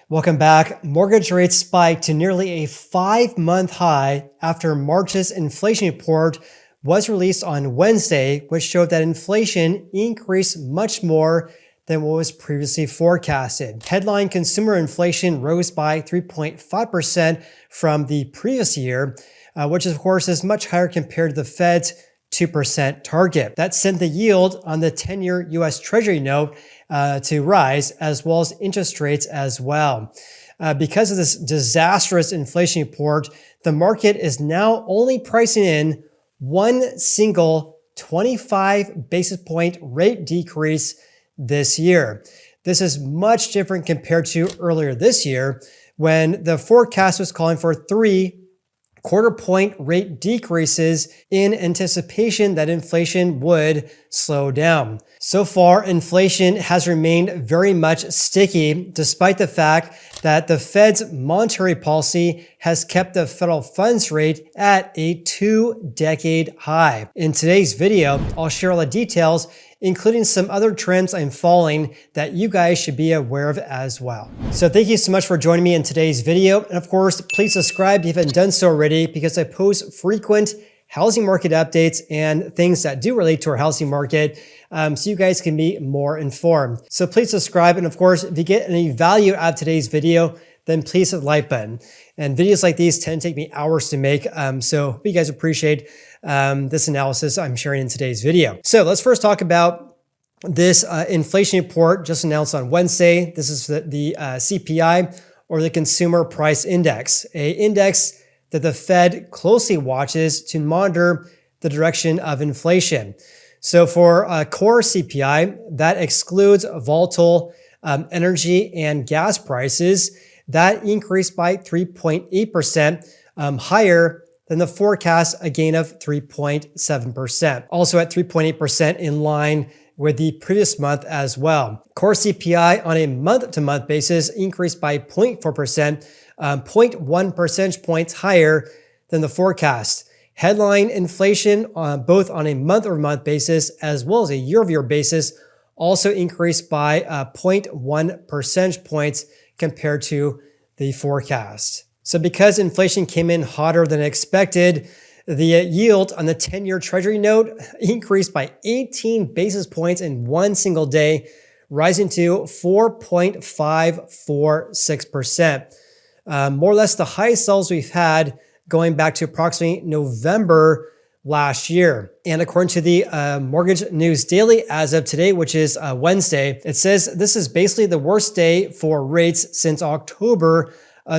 Welcome back. Mortgage rates spiked to nearly a 5-month high after March's inflation report was released on Wednesday, which showed that inflation increased much more than what was previously forecasted. Headline consumer inflation rose by 3.5% from the previous year, which of course is much higher compared to the Fed's 2% target. That sent the yield on the 10-year US Treasury note to rise, as well as interest rates as well. Because of this disastrous inflation report, the market is now only pricing in one single 25 basis point rate decrease this year. This is much different compared to earlier this year, when the forecast was calling for 3 quarter-point rate decreases in anticipation that inflation would slow down. So far, inflation has remained very much sticky, despite the fact that the Fed's monetary policy has kept the federal funds rate at a 2-decade high. In today's video, I'll share all the details, including some other trends I'm following that you guys should be aware of as well. So thank you so much for joining me in today's video. And of course, please subscribe if you haven't done so already, because I post frequent housing market updates and things that do relate to our housing market, so you guys can be more informed. So please subscribe. And of course, if you get any value out of today's video, then please hit the like button. And videos like these tend to take me hours to make. So hope you guys appreciate this analysis I'm sharing in today's video. So let's first talk about this inflation report just announced on Wednesday. This is the CPI, or the Consumer Price Index, an index that the Fed closely watches to monitor the direction of inflation. So for core CPI, that excludes volatile energy and gas prices. That increased by 3.8%, higher than the forecast, a gain of 3.7%. Also at 3.8% in line with the previous month as well. Core CPI on a month-to-month basis increased by 0.4%, 0.1 percentage points higher than the forecast. Headline inflation, both on a month-over-month basis as well as a year-over-year basis, also increased by 0.1 percentage points compared to the forecast. So because inflation came in hotter than expected, the yield on the 10-year Treasury note increased by 18 basis points in one single day, rising to 4.546%. More or less the highest levels we've had going back to approximately November last year. And according to the Mortgage News Daily as of today, which is Wednesday, it says this is basically the worst day for rates since October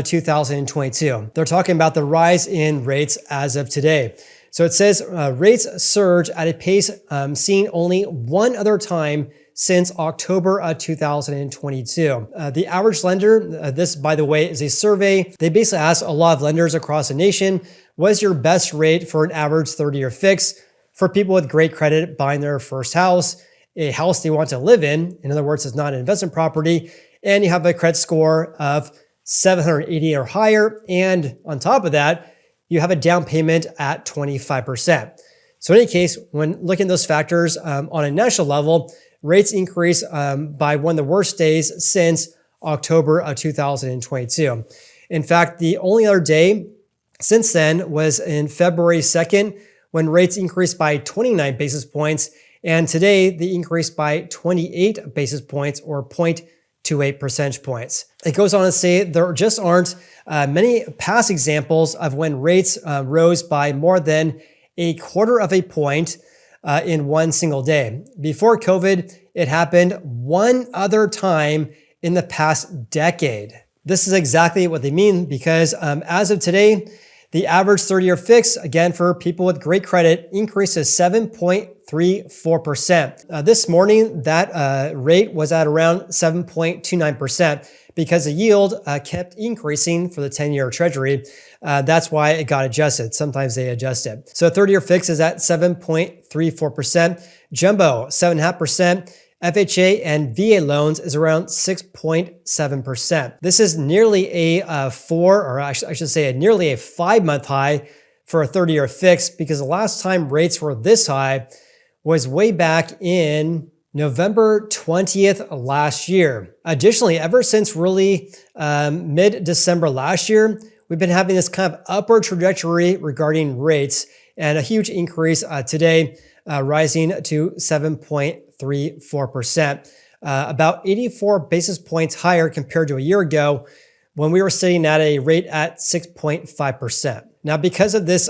2022. They're talking about the rise in rates as of today. So it says rates surge at a pace seen only one other time since October 2022. The average lender, this by the way is a survey. They basically asked a lot of lenders across the nation, what is your best rate for an average 30-year fix for people with great credit buying their first house, a house they want to live in other words, it's not an investment property, and you have a credit score of 780 or higher, and on top of that, you have a down payment at 25%. So in any case, when looking at those factors on a national level, rates increased by one of the worst days since October of 2022. In fact, the only other day since then was in February 2nd, when rates increased by 29 basis points. And today, they increased by 28 basis points, or 0.28 percentage points. It goes on to say there just aren't many past examples of when rates rose by more than a quarter of a point in one single day. Before COVID, it happened one other time in the past decade. This is exactly what they mean, because as of today, the average 30-year fix, again, for people with great credit, increased to 7.34%. This morning, that rate was at around 7.29%, because the yield kept increasing for the 10-year Treasury. That's why it got adjusted. Sometimes they adjust it. So 30-year fix is at 7.34%. Jumbo, 7.5%. FHA and VA loans is around 6.7%. This is nearly a nearly a 5-month high for a 30-year fix, because the last time rates were this high was way back in November 20th last year. Additionally, ever since really mid-December last year, we've been having this kind of upward trajectory regarding rates, and a huge increase today, rising to 7.34%, about 84 basis points higher compared to a year ago when we were sitting at a rate at 6.5%. Now, because of this,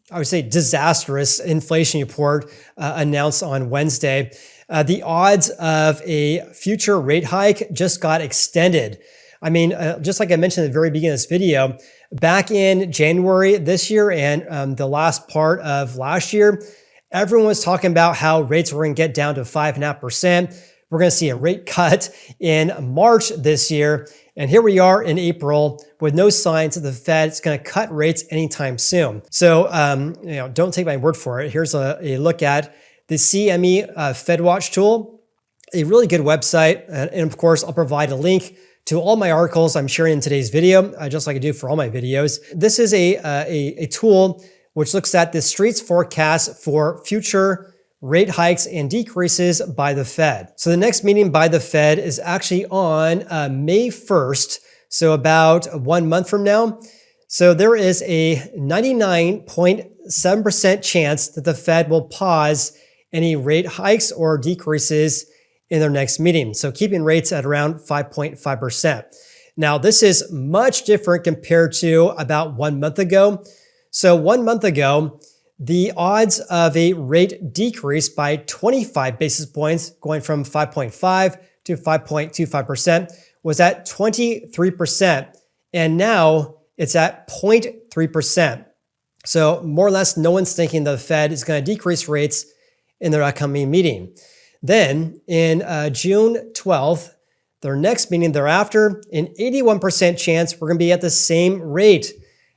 I would say disastrous inflation report announced on Wednesday, the odds of a future rate hike just got extended. I mean, just like I mentioned at the very beginning of this video, back in January this year and the last part of last year, everyone was talking about how rates were going to get down to 5.5%. We're going to see a rate cut in March this year. And here we are in April with no signs that the Fed is going to cut rates anytime soon. So, don't take my word for it. Here's a look at the CME FedWatch tool, a really good website. And of course, I'll provide a link to all my articles I'm sharing in today's video, just like I do for all my videos. This is a tool which looks at the street's forecast for future rate hikes and decreases by the Fed. So the next meeting by the Fed is actually on May 1st, so about 1 month from now. So there is a 99.7% chance that the Fed will pause any rate hikes or decreases in their next meeting. So keeping rates at around 5.5%. Now, this is much different compared to about 1 month ago. So 1 month ago, the odds of a rate decrease by 25 basis points, going from 5.5 to 5.25%, was at 23%. And now it's at 0.3%. So more or less, no one's thinking the Fed is going to decrease rates in their upcoming meeting. Then in June 12th, their next meeting thereafter, an 81% chance we're going to be at the same rate.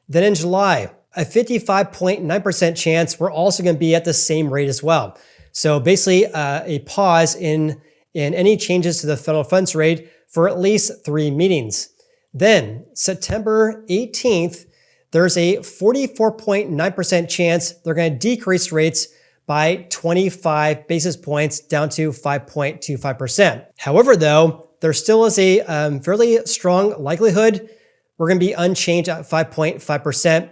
Then in July, a 55.9% chance we're also going to be at the same rate as well. So basically a pause in any changes to the federal funds rate for at least 3 meetings. Then September 18th, there's a 44.9% chance they're going to decrease rates by 25 basis points down to 5.25%. However, though, there still is a fairly strong likelihood we're going to be unchanged at 5.5%.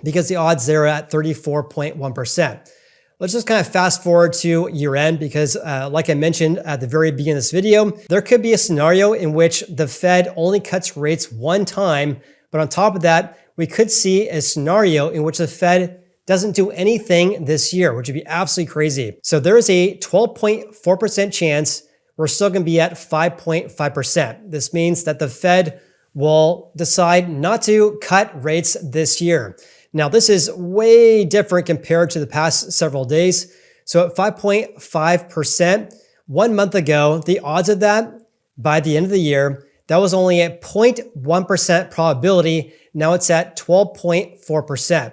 because the odds there are at 34.1%. Let's just kind of fast forward to year end because like I mentioned at the very beginning of this video, there could be a scenario in which the Fed only cuts rates 1 time. But on top of that, we could see a scenario in which the Fed doesn't do anything this year, which would be absolutely crazy. So there is a 12.4% chance we're still going to be at 5.5%. This means that the Fed will decide not to cut rates this year. Now, this is way different compared to the past several days. So at 5.5%, 1 month ago, the odds of that by the end of the year, that was only a 0.1% probability. Now it's at 12.4%.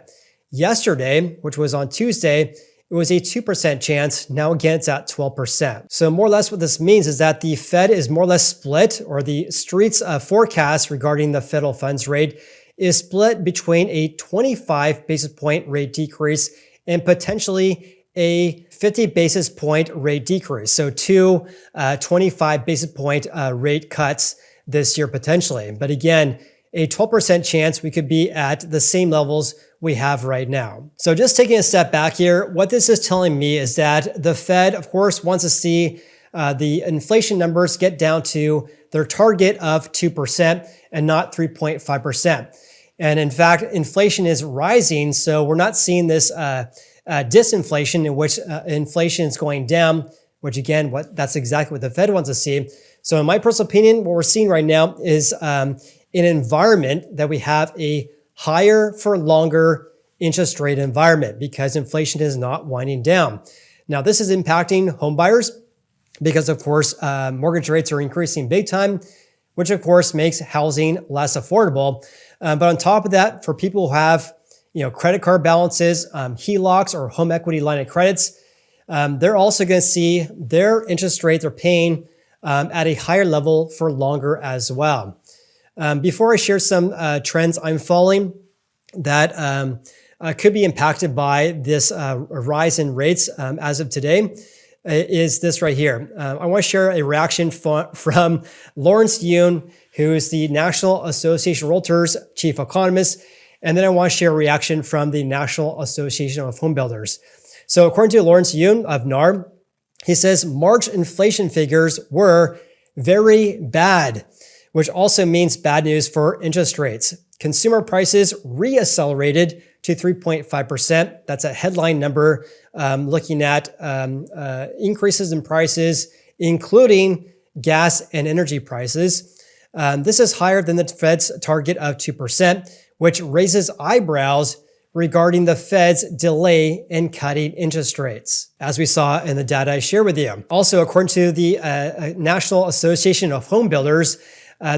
Yesterday, which was on Tuesday, it was a 2% chance. Now again, it's at 12%. So more or less what this means is that the Fed is more or less split, or the street's forecast regarding the federal funds rate is split between a 25 basis point rate decrease and potentially a 50 basis point rate decrease. So 2 25 basis point rate cuts this year potentially. But again, a 12% chance we could be at the same levels we have right now. So just taking a step back here, what this is telling me is that the Fed, of course, wants to see the inflation numbers get down to their target of 2% and not 3.5%. And in fact, inflation is rising, so we're not seeing this disinflation in which inflation is going down, which again, that's exactly what the Fed wants to see. So in my personal opinion, what we're seeing right now is an environment that we have a higher for longer interest rate environment because inflation is not winding down. Now, this is impacting home buyers because, of course, mortgage rates are increasing big time, which of course makes housing less affordable. But on top of that, for people who have credit card balances, HELOCs or home equity line of credits, they're also going to see their interest rates are paying at a higher level for longer as well. Before I share some trends I'm following that could be impacted by this rise in rates as of today, is this right here. I want to share a reaction from Lawrence Yun, who's the National Association of Realtors chief economist. And then I want to share a reaction from the National Association of Home Builders. So according to Lawrence Yun of NAR, he says March inflation figures were very bad, which also means bad news for interest rates. Consumer prices reaccelerated to 3.5%. That's a headline number looking at increases in prices, including gas and energy prices. This is higher than the Fed's target of 2%, which raises eyebrows regarding the Fed's delay in cutting interest rates, as we saw in the data I shared with you. Also, according to the National Association of Home Builders,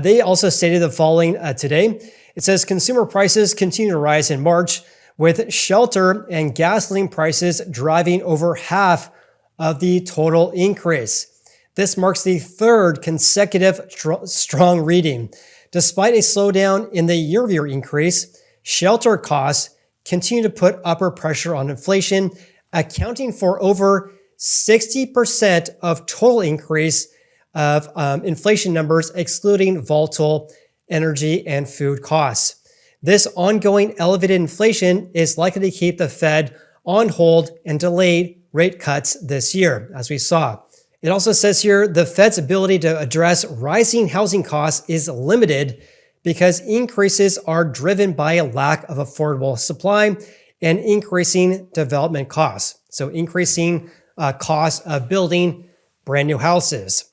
they also stated the following today. It says consumer prices continue to rise in March, with shelter and gasoline prices driving over half of the total increase. This marks the third consecutive strong reading. Despite a slowdown in the year-over-year increase, shelter costs continue to put upward pressure on inflation, accounting for over 60% of total increase of inflation numbers, excluding volatile energy and food costs. This ongoing elevated inflation is likely to keep the Fed on hold and delayed rate cuts this year, as we saw. It also says here the Fed's ability to address rising housing costs is limited because increases are driven by a lack of affordable supply and increasing development costs. So increasing costs of building brand new houses.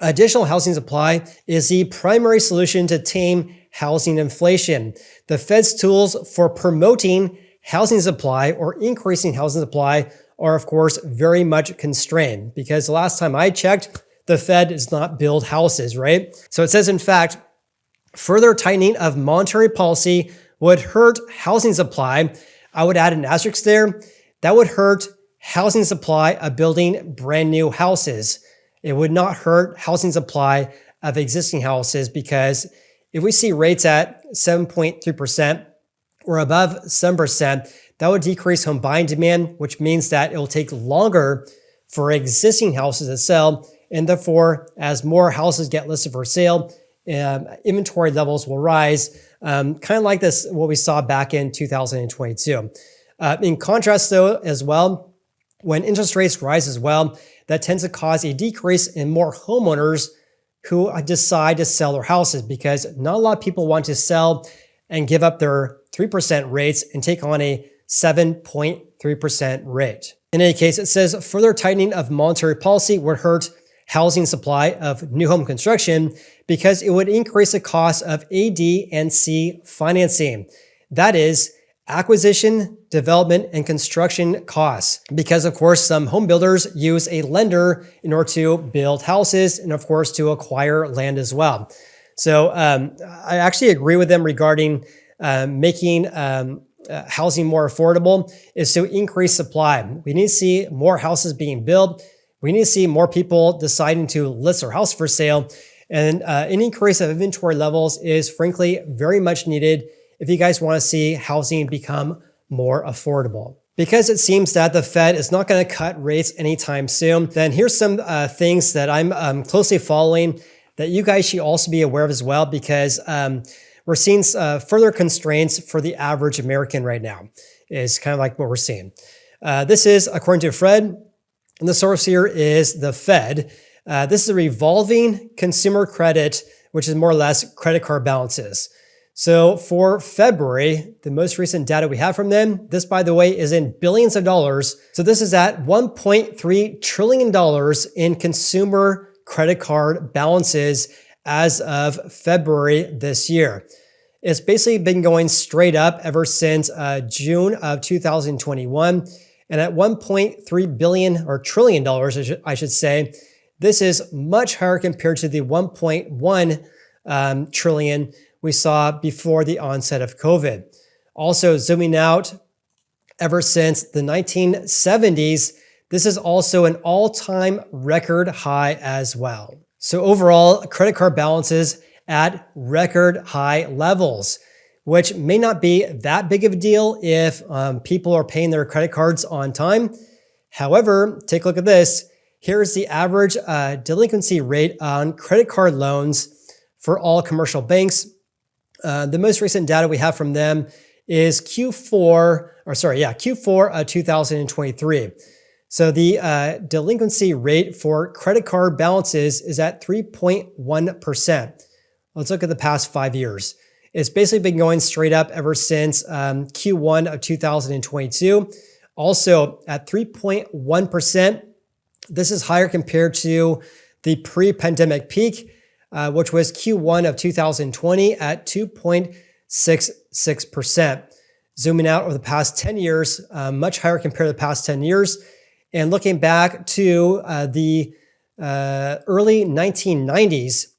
Additional housing supply is the primary solution to tame housing inflation. The Fed's tools for promoting housing supply or increasing housing supply are, of course, very much constrained because the last time I checked, the Fed does not build houses, right? So it says, in fact, further tightening of monetary policy would hurt housing supply. I would add an asterisk there. That would hurt housing supply of building brand new houses. It would not hurt housing supply of existing houses because if we see rates at 7.3% or above 7%, that would decrease home buying demand, which means that it will take longer for existing houses to sell. And therefore, as more houses get listed for sale, inventory levels will rise, kind of like this, what we saw back in 2022. In contrast, though, as well, when interest rates rise as well, that tends to cause a decrease in more homeowners who decide to sell their houses because not a lot of people want to sell and give up their 3% rates and take on a 7.3% rate. In any case, it says further tightening of monetary policy would hurt housing supply of new home construction because it would increase the cost of A, D, and C financing. That is, acquisition, development, and construction costs. Because, of course, some home builders use a lender in order to build houses and, of course, to acquire land as well. So I actually agree with them regarding making housing more affordable is to increase supply. We need to see more houses being built. We need to see more people deciding to list their house for sale. And an increase of inventory levels is frankly very much needed if you guys want to see housing become more affordable. Because it seems that the Fed is not going to cut rates anytime soon, then here's some things that I'm closely following that you guys should also be aware of as well, because we're seeing further constraints for the average American right now, is kind of like what we're seeing. This is according to Fred, and the source here is the Fed. This is a revolving consumer credit, which is more or less credit card balances. So for February, the most recent data we have from them, this, by the way, is in billions of dollars. So this is at $1.3 trillion in consumer credit card balances as of February this year. It's basically been going straight up ever since June of 2021. And at $1.3 billion or trillion dollars, I should say, this is much higher compared to the 1.1 trillion we saw before the onset of COVID. Also zooming out, ever since the 1970s, this is also an all-time record high as well. So overall, credit card balances at record high levels, which may not be that big of a deal if people are paying their credit cards on time. However, take a look at this. Here's the average delinquency rate on credit card loans for all commercial banks. The most recent data we have from them is Q4 of 2023. So the delinquency rate for credit card balances is at 3.1%. Let's look at the past 5 years. It's basically been going straight up ever since Q1 of 2022. Also at 3.1%. This is higher compared to the pre-pandemic peak, which was Q1 of 2020 at 2.66%. Zooming out over the past 10 years, much higher compared to the past 10 years. And looking back to the early 1990s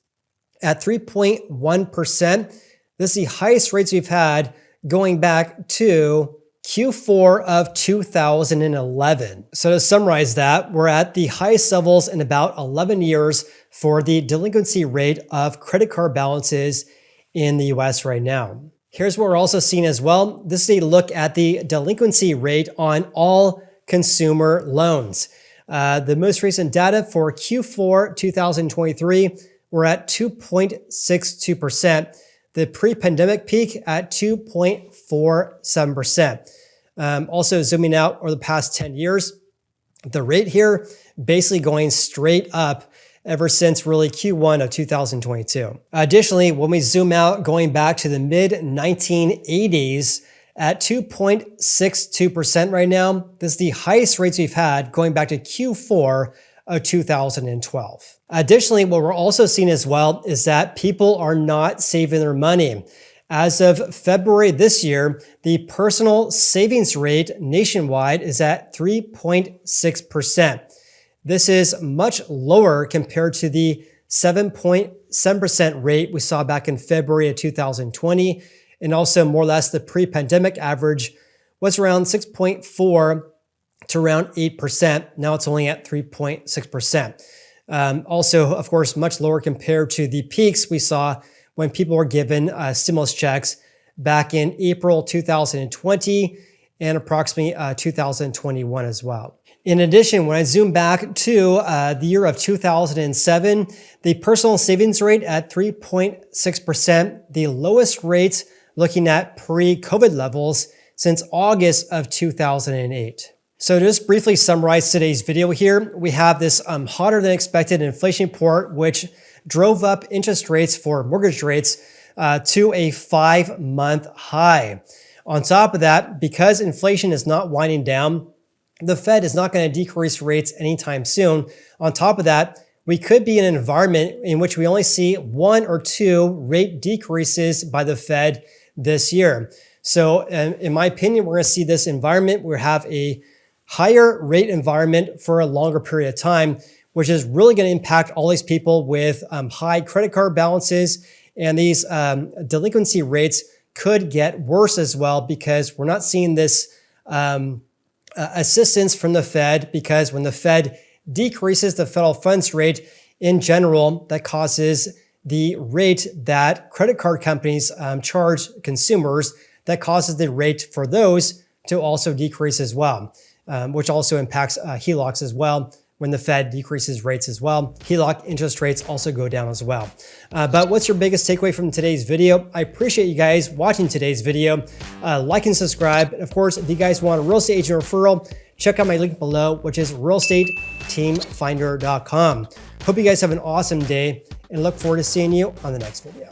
at 3.1%, this is the highest rates we've had going back to Q4 of 2011. So to summarize that, we're at the highest levels in about 11 years for the delinquency rate of credit card balances in the US right now. Here's what we're also seeing as well. This is a look at the delinquency rate on all consumer loans. The most recent data for Q4 2023, we're at 2.62%. The pre-pandemic peak at 2.47%. Also zooming out over the past 10 years, the rate here basically going straight up ever since really Q1 of 2022. Additionally, when we zoom out going back to the mid 1980s at 2.62% right now, this is the highest rates we've had going back to Q4 of 2012. Additionally, what we're also seeing as well is that people are not saving their money. As of February this year, the personal savings rate nationwide is at 3.6%. This is much lower compared to the 7.7% rate we saw back in February of 2020. And also more or less the pre-pandemic average was around 6.4 to around 8%. Now it's only at 3.6%. Also, of course, much lower compared to the peaks we saw when people were given stimulus checks back in April 2020 and approximately 2021 as well. In addition, when I zoom back to the year of 2007, the personal savings rate at 3.6%, the lowest rate looking at pre-COVID levels since August of 2008. So to just briefly summarize today's video here, we have this hotter than expected inflation report, which drove up interest rates for mortgage rates to a 5-month high. On top of that, because inflation is not winding down, the Fed is not going to decrease rates anytime soon. On top of that, we could be in an environment in which we only see 1 or 2 rate decreases by the Fed this year. So in my opinion, we're going to see this environment where we have a higher rate environment for a longer period of time, which is really going to impact all these people with high credit card balances. And these delinquency rates could get worse as well because we're not seeing this assistance from the Fed, because when the Fed decreases the federal funds rate in general, that causes the rate that credit card companies charge consumers, that causes the rate for those to also decrease as well, which also impacts HELOCs as well. When the Fed decreases rates as well, HELOC interest rates also go down as well. But what's your biggest takeaway from today's video? I appreciate you guys watching today's video. Like and subscribe. And of course, if you guys want a real estate agent referral, check out my link below, which is realestateteamfinder.com. Hope you guys have an awesome day and look forward to seeing you on the next video.